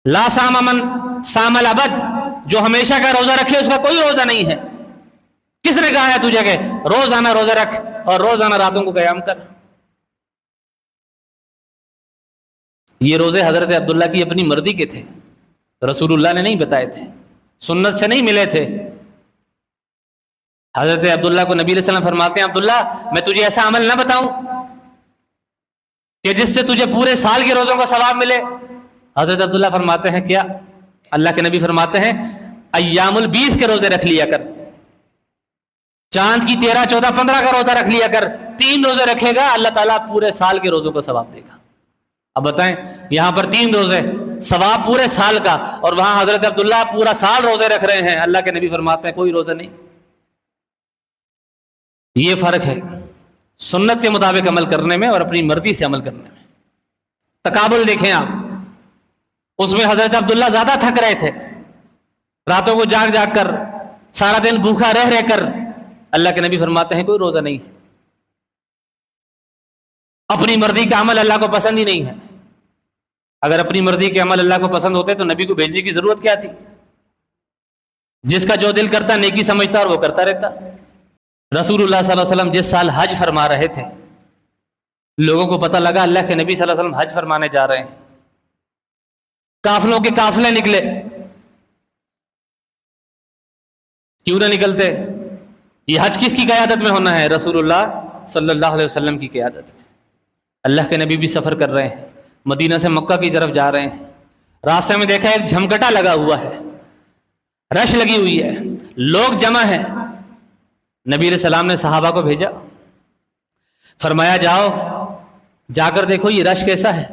[SPEAKER 1] لا صام من صام الابد، جو ہمیشہ کا روزہ رکھے اس کا کوئی روزہ نہیں ہے۔ کس نے کہا ہے تجھے کہ روزانہ روزہ رکھ اور روزانہ راتوں کو قیام کر؟ یہ روزے حضرت عبداللہ کی اپنی مرضی کے تھے، رسول اللہ نے نہیں بتائے تھے، سنت سے نہیں ملے تھے۔ حضرت عبداللہ کو نبی علیہ السلام فرماتے ہیں عبداللہ میں تجھے ایسا عمل نہ بتاؤں کہ جس سے تجھے پورے سال کے روزوں کا ثواب ملے؟ حضرت عبداللہ فرماتے ہیں کیا؟ اللہ کے نبی فرماتے ہیں ایام البیس کے روزے رکھ لیا کر، چاند کی 13، 14، 15 کا روزہ رکھ لیا کر، 3 روزے رکھے گا اللہ تعالیٰ پورے سال کے روزوں کا ثواب دے گا۔ اب بتائیں یہاں پر 3 روزے، ثواب پورے سال کا، اور وہاں حضرت عبداللہ پورا سال روزے رکھ رہے ہیں، اللہ کے نبی فرماتے ہیں کوئی روزہ نہیں۔ یہ فرق ہے سنت کے مطابق عمل کرنے میں اور اپنی مرضی سے عمل کرنے میں۔ تقابل دیکھیں آپ، اس میں حضرت عبداللہ زیادہ تھک رہے تھے، راتوں کو جاگ جاگ کر، سارا دن بھوکا رہ کر، اللہ کے نبی فرماتے ہیں کوئی روزہ نہیں۔ اپنی مرضی کا عمل اللہ کو پسند ہی نہیں ہے۔ اگر اپنی مرضی کے عمل اللہ کو پسند ہوتے تو نبی کو بھیجنے کی ضرورت کیا تھی؟ جس کا جو دل کرتا نیکی سمجھتا اور وہ کرتا رہتا۔ رسول اللہ صلی اللہ علیہ وسلم جس سال حج فرما رہے تھے، لوگوں کو پتہ لگا اللہ کے نبی صلی اللہ علیہ وسلم حج فرمانے جا رہے ہیں، قافلوں کے قافلے نکلے۔ کیوں نہ نکلتے؟ یہ حج کس کی قیادت میں ہونا ہے؟ رسول اللہ صلی اللہ علیہ وسلم کی قیادت میں۔ اللہ کے نبی بھی سفر کر رہے ہیں، مدینہ سے مکہ کی طرف جا رہے ہیں، راستے میں دیکھا ایک جھمکٹا لگا ہوا ہے، رش لگی ہوئی ہے، لوگ جمع ہیں۔ نبی علیہ السلام نے صحابہ کو بھیجا، فرمایا جاؤ جا کر دیکھو یہ رش کیسا ہے۔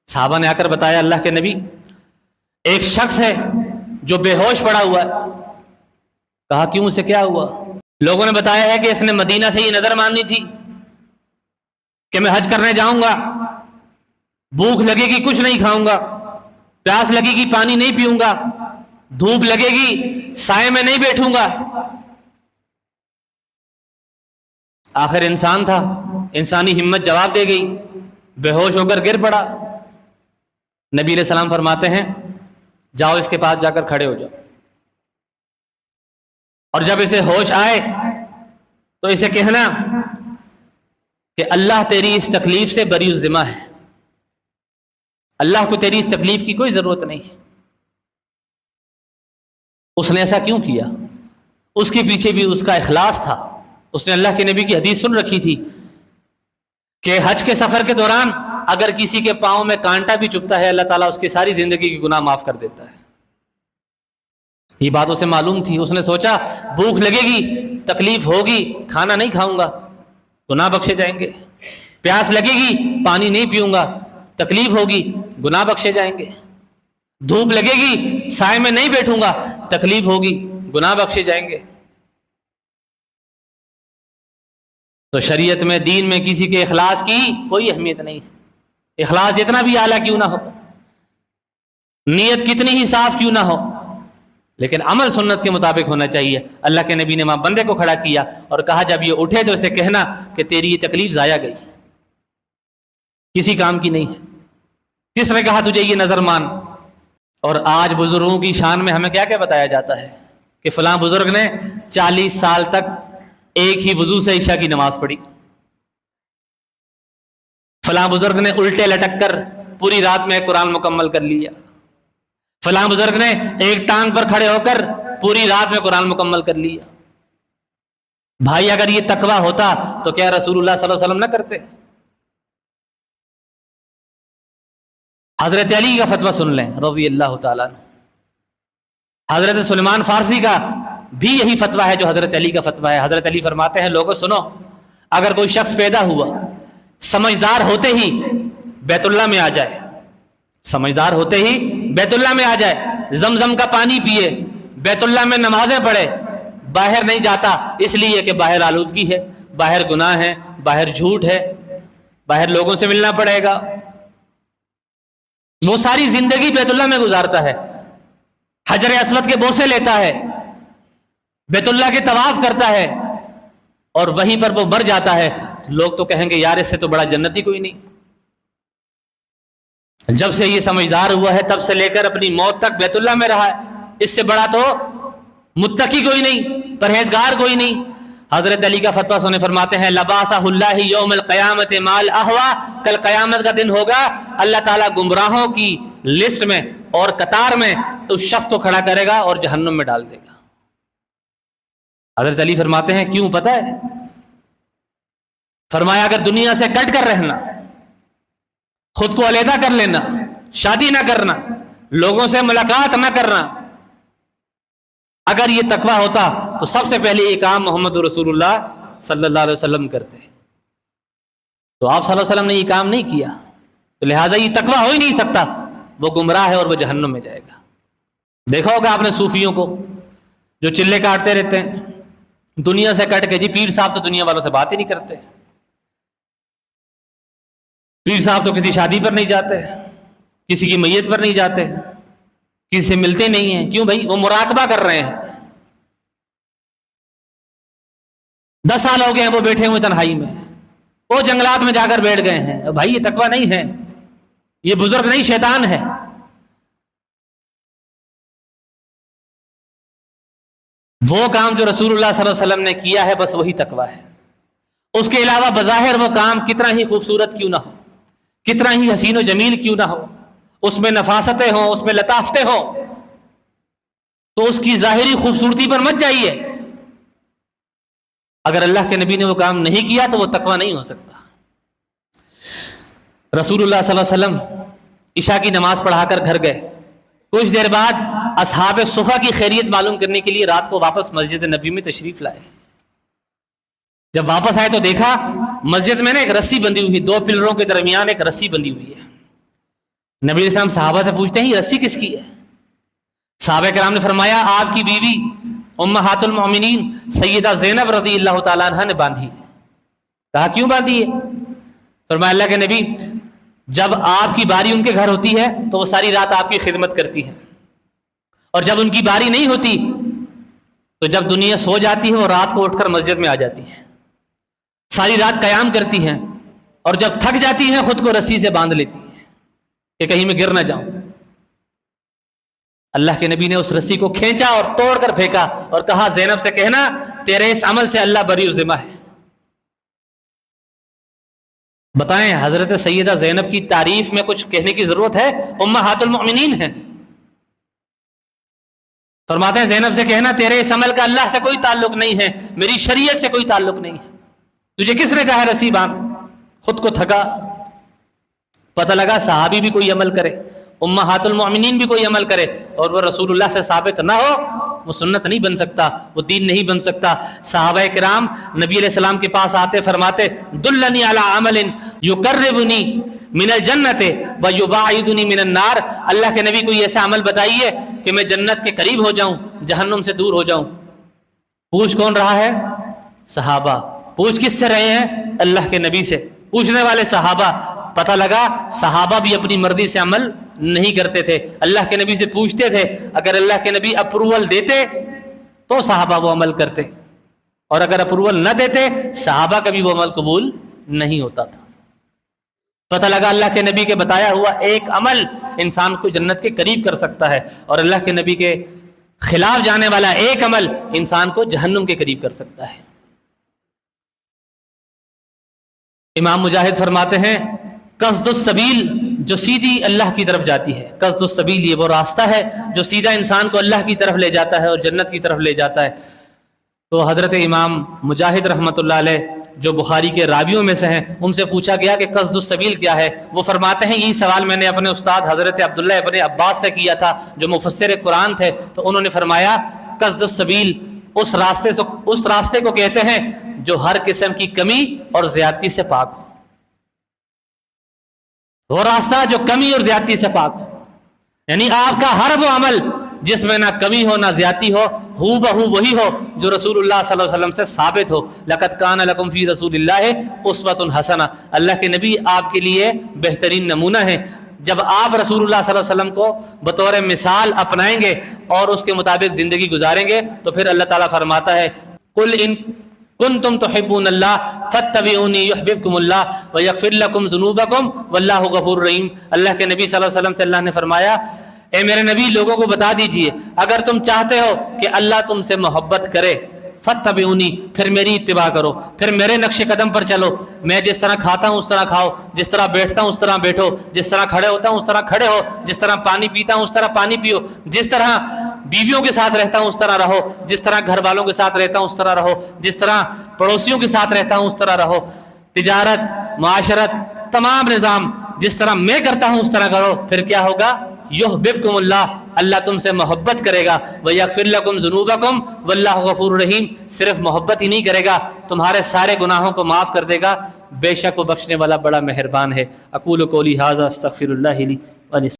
[SPEAKER 1] صحابہ نے آ کر بتایا اللہ کے نبی ایک شخص ہے جو بے ہوش پڑا ہوا ہے۔ کہا کیوں، اسے کیا ہوا؟ لوگوں نے بتایا ہے کہ اس نے مدینہ سے یہ نظر مانی تھی کہ میں حج کرنے جاؤں گا، بھوک لگے گی کچھ نہیں کھاؤں گا، پیاس لگے گی پانی نہیں پیوں گا، دھوپ لگے گی سائے میں نہیں بیٹھوں گا۔ آخر انسان تھا، انسانی ہمت جواب دے گئی، بے ہوش ہو کر گر پڑا۔ نبی علیہ السلام فرماتے ہیں جاؤ اس کے پاس جا کر کھڑے ہو جاؤ، اور جب اسے ہوش آئے تو اسے کہنا کہ اللہ تیری اس تکلیف سے بری الذمہ ہے، اللہ کو تیری اس تکلیف کی کوئی ضرورت نہیں ہے۔ اس نے ایسا کیوں کیا؟ اس کے پیچھے بھی اس کا اخلاص تھا۔ اس نے اللہ کے نبی کی حدیث سن رکھی تھی کہ حج کے سفر کے دوران اگر کسی کے پاؤں میں کانٹا بھی چبھتا ہے اللہ تعالیٰ اس کی ساری زندگی کی گناہ معاف کر دیتا ہے۔ یہ بات اسے معلوم تھی۔ اس نے سوچا بھوک لگے گی، تکلیف ہوگی، کھانا نہیں کھاؤں گا، گناہ بخشے جائیں گے، پیاس لگے گی پانی نہیں پیوں گا، تکلیف ہوگی، گناہ بخشے جائیں گے، دھوپ لگے گی سائے میں نہیں بیٹھوں گا، تکلیف ہوگی، گناہ بخشے جائیں گے۔ تو شریعت میں، دین میں کسی کے اخلاص کی کوئی اہمیت نہیں ہے، اخلاص جتنا بھی اعلیٰ کیوں نہ ہو، نیت کتنی ہی صاف کیوں نہ ہو، لیکن عمل سنت کے مطابق ہونا چاہیے۔ اللہ کے نبی نے وہاں بندے کو کھڑا کیا اور کہا جب یہ اٹھے تو اسے کہنا کہ تیری یہ تکلیف ضائع گئی، کسی کام کی نہیں ہے۔ کس نے کہا تجھے یہ نظر مان؟ اور آج بزرگوں کی شان میں ہمیں کیا کیا بتایا جاتا ہے کہ فلاں بزرگ نے 40 سال تک ایک ہی وضو سے عشاء کی نماز پڑھی، فلاں بزرگ نے الٹے لٹک کر پوری رات میں قرآن مکمل کر لیا، فلاں بزرگ نے ایک ٹانگ پر کھڑے ہو کر پوری رات میں قرآن مکمل کر لیا۔ بھائی اگر یہ تقویٰ ہوتا تو کیا رسول اللہ صلی اللہ علیہ وسلم نہ کرتے؟ حضرت علی کا فتویٰ سن لیں رضی اللہ تعالیٰ عنہ۔ حضرت سلیمان فارسی کا بھی یہی فتویٰ ہے جو حضرت علی کا فتویٰ ہے۔ حضرت علی فرماتے ہیں لوگوں سنو، اگر کوئی شخص پیدا ہوا سمجھدار ہوتے ہی بیت اللہ میں آ جائے، سمجھدار ہوتے ہی بیت اللہ میں آ جائے، زمزم کا پانی پیے، بیت اللہ میں نمازیں پڑھے، باہر نہیں جاتا اس لیے کہ باہر آلودگی ہے، باہر گناہ ہے، باہر جھوٹ ہے، باہر لوگوں سے ملنا پڑے گا، وہ ساری زندگی بیت اللہ میں گزارتا ہے، حجر اسود کے بوسے لیتا ہے، بیت اللہ کے طواف کرتا ہے، اور وہیں پر وہ مر جاتا ہے، لوگ تو کہیں گے یار اس سے تو بڑا جنتی کوئی نہیں۔ جب سے یہ سمجھدار ہوا ہے تب سے لے کر اپنی موت تک بیت اللہ میں رہا ہے، اس سے بڑا تو متقی کوئی نہیں، پرہیزگار کوئی نہیں۔ حضرت علی کا فتویٰ سنے فرماتے ہیں لباسہ اللہ یوم القیامت مال احوا، کل قیامت کا دن ہوگا اللہ تعالیٰ گمراہوں کی لسٹ میں اور قطار میں تو اس شخص کو کھڑا کرے گا اور جہنم میں ڈال دے گا۔ حضرت علی فرماتے ہیں کیوں پتہ ہے؟ فرمایا اگر دنیا سے کٹ کر رہنا، خود کو علیحدہ کر لینا، شادی نہ کرنا، لوگوں سے ملاقات نہ کرنا، اگر یہ تقویٰ ہوتا تو سب سے پہلے یہ کام محمد رسول اللہ صلی اللہ علیہ وسلم کرتے، تو آپ صلی اللہ علیہ وسلم نے یہ کام نہیں کیا، تو لہٰذا یہ تقویٰ ہو ہی نہیں سکتا، وہ گمراہ ہے اور وہ جہنم میں جائے گا۔ دیکھا ہوگا آپ نے صوفیوں کو جو چلے کاٹتے رہتے ہیں، دنیا سے کٹ کے، جی پیر صاحب تو دنیا والوں سے بات ہی نہیں کرتے، پیر صاحب تو کسی شادی پر نہیں جاتے، کسی کی میت پر نہیں جاتے، کسی سے ملتے نہیں ہیں، کیوں بھائی؟ وہ مراقبہ کر رہے ہیں، 10 سال ہو گئے ہیں وہ بیٹھے ہوئے تنہائی میں، وہ جنگلات میں جا کر بیٹھ گئے ہیں۔ بھائی یہ تقویٰ نہیں ہے، یہ بزرگ نہیں شیطان ہے۔ وہ کام جو رسول اللہ صلی اللہ علیہ وسلم نے کیا ہے بس وہی تقویٰ ہے۔ اس کے علاوہ بظاہر وہ کام کتنا ہی خوبصورت کیوں نہ ہو، کتنا ہی حسین و جمیل کیوں نہ ہو، اس میں نفاستیں ہوں، اس میں لطافتیں ہوں، تو اس کی ظاہری خوبصورتی پر مت جائیے۔ اگر اللہ کے نبی نے وہ کام نہیں کیا تو وہ تقویٰ نہیں ہو سکتا۔ رسول اللہ صلی اللہ علیہ وسلم عشاء کی نماز پڑھا کر گھر گئے. کچھ دیر بعد اصحاب صفا کی خیریت معلوم کرنے کے لیے رات کو واپس مسجد نبی میں تشریف لائے. جب واپس آئے تو دیکھا مسجد میں ایک رسی بندھی ہوئی, 2 پلروں کے درمیان ایک رسی بندھی ہوئی ہے. نبی علیہ السلام صحابہ سے پوچھتے ہیں یہ رسی کس کی ہے؟ صحابہ کرام نے فرمایا آپ کی بیوی امہات المؤمنین سیدہ زینب رضی اللہ تعالیٰ عنہ نے باندھی. کہا کیوں باندھی ہے؟ فرمایا اللہ کے نبی جب آپ کی باری ان کے گھر ہوتی ہے تو وہ ساری رات آپ کی خدمت کرتی ہے, اور جب ان کی باری نہیں ہوتی تو جب دنیا سو جاتی ہے وہ رات کو اٹھ کر مسجد میں آ جاتی ہے, ساری رات قیام کرتی ہیں, اور جب تھک جاتی ہیں خود کو رسی سے باندھ لیتی ہیں کہ کہیں میں گر نہ جاؤں. اللہ کے نبی نے اس رسی کو کھینچا اور توڑ کر پھینکا اور کہا زینب سے کہنا تیرے اس عمل سے اللہ بری و ذمہ ہے. بتائیں حضرت سیدہ زینب کی تعریف میں کچھ کہنے کی ضرورت ہے؟ امہات المؤمنین ہیں. فرماتے ہیں زینب سے کہنا تیرے اس عمل کا اللہ سے کوئی تعلق نہیں ہے, میری شریعت سے کوئی تعلق نہیں ہے, تجھے کس نے کہا رسی باندھ؟ خود کو تھکا. پتہ لگا صحابی بھی کوئی عمل کرے, امہات المؤمنین بھی کوئی عمل کرے, اور وہ رسول اللہ سے ثابت نہ ہو, وہ سنت نہیں بن سکتا, وہ دین نہیں بن سکتا. صحابہ کرام نبی علیہ السلام کے پاس آتے فرماتے دلنی علی عمل یقربنی من الجنت ویباعدنی من النار. اللہ کے نبی کوئی ایسا عمل بتائیے کہ میں جنت کے قریب ہو جاؤں, جہنم سے دور ہو جاؤں. پوچھ کون رہا ہے؟ صحابہ. پوچھ کس سے رہے ہیں؟ اللہ کے نبی سے. پوچھنے والے صحابہ. پتہ لگا صحابہ بھی اپنی مرضی سے عمل نہیں کرتے تھے, اللہ کے نبی سے پوچھتے تھے. اگر اللہ کے نبی اپروول دیتے تو صحابہ وہ عمل کرتے, اور اگر اپروول نہ دیتے صحابہ کا بھی وہ عمل قبول نہیں ہوتا تھا. پتہ لگا اللہ کے نبی کے بتایا ہوا ایک عمل انسان کو جنت کے قریب کر سکتا ہے, اور اللہ کے نبی کے خلاف جانے والا ایک عمل انسان کو جہنم کے قریب کر سکتا ہے. امام مجاہد فرماتے ہیں قصد السبیل جو سیدھی اللہ کی طرف جاتی ہے, قصد السبیل یہ وہ راستہ ہے جو سیدھا انسان کو اللہ کی طرف لے جاتا ہے اور جنت کی طرف لے جاتا ہے. تو حضرت امام مجاہد رحمۃ اللہ علیہ جو بخاری کے راویوں میں سے ہیں, ان سے پوچھا گیا کہ قصد السبیل کیا ہے. وہ فرماتے ہیں یہی سوال میں نے اپنے استاد حضرت عبداللہ ابن عباس سے کیا تھا جو مفسر قرآن تھے, تو انہوں نے فرمایا قصد السبیل اس راستے کو کہتے ہیں جو ہر قسم کی کمی اور زیادتی سے پاک ہو. وہ راستہ جو کمی اور زیادتی سے پاک ہو, یعنی آپ کا ہر وہ عمل جس میں نہ کمی ہو نہ زیادتی ہو, ہو بہو وہی ہو جو رسول اللہ صلی اللہ علیہ وسلم سے ثابت ہو. لقد کان لکم فی رسول اللہ اسوۃ حسنہ. اللہ کے نبی آپ کے لیے بہترین نمونہ ہیں. جب آپ رسول اللہ صلی اللہ علیہ وسلم کو بطور مثال اپنائیں گے اور اس کے مطابق زندگی گزاریں گے تو پھر اللہ تعالیٰ فرماتا ہے قل ان کنتم تحبون اللہ فاتبعونی یحببکم اللہ ویغفر لکم ذنوبکم واللہ غفور رحیم. اللہ کے نبی صلی اللہ علیہ وسلم سے اللہ نے فرمایا اے میرے نبی لوگوں کو بتا دیجئے اگر تم چاہتے ہو کہ اللہ تم سے محبت کرے فاتبعونی پھر میری اتباع کرو, پھر میرے نقش قدم پر چلو. میں جس طرح کھاتا ہوں اس طرح کھاؤ, جس طرح بیٹھتا ہوں اس طرح بیٹھو, جس طرح کھڑے ہوتا ہوں اس طرح کھڑے ہو, جس طرح پانی پیتا ہوں اس طرح پانی پیو, جس طرح بیویوں کے ساتھ رہتا ہوں اس طرح رہو, جس طرح گھر والوں کے ساتھ رہتا ہوں اس طرح رہو, جس طرح پڑوسیوں کے ساتھ رہتا ہوں اس طرح رہو. تجارت معاشرت تمام نظام جس طرح میں کرتا ہوں اس طرح کرو. پھر کیا ہوگا؟ یحببکم اللہ, اللہ تم سے محبت کرے گا. ویغفر لکم ذنوبکم واللہ غفور رحیم. صرف محبت ہی نہیں کرے گا, تمہارے سارے گناہوں کو معاف کر دے گا. بے شک وہ بخشنے والا بڑا مہربان ہے. اقول قولی ھذا استغفر اللہ لی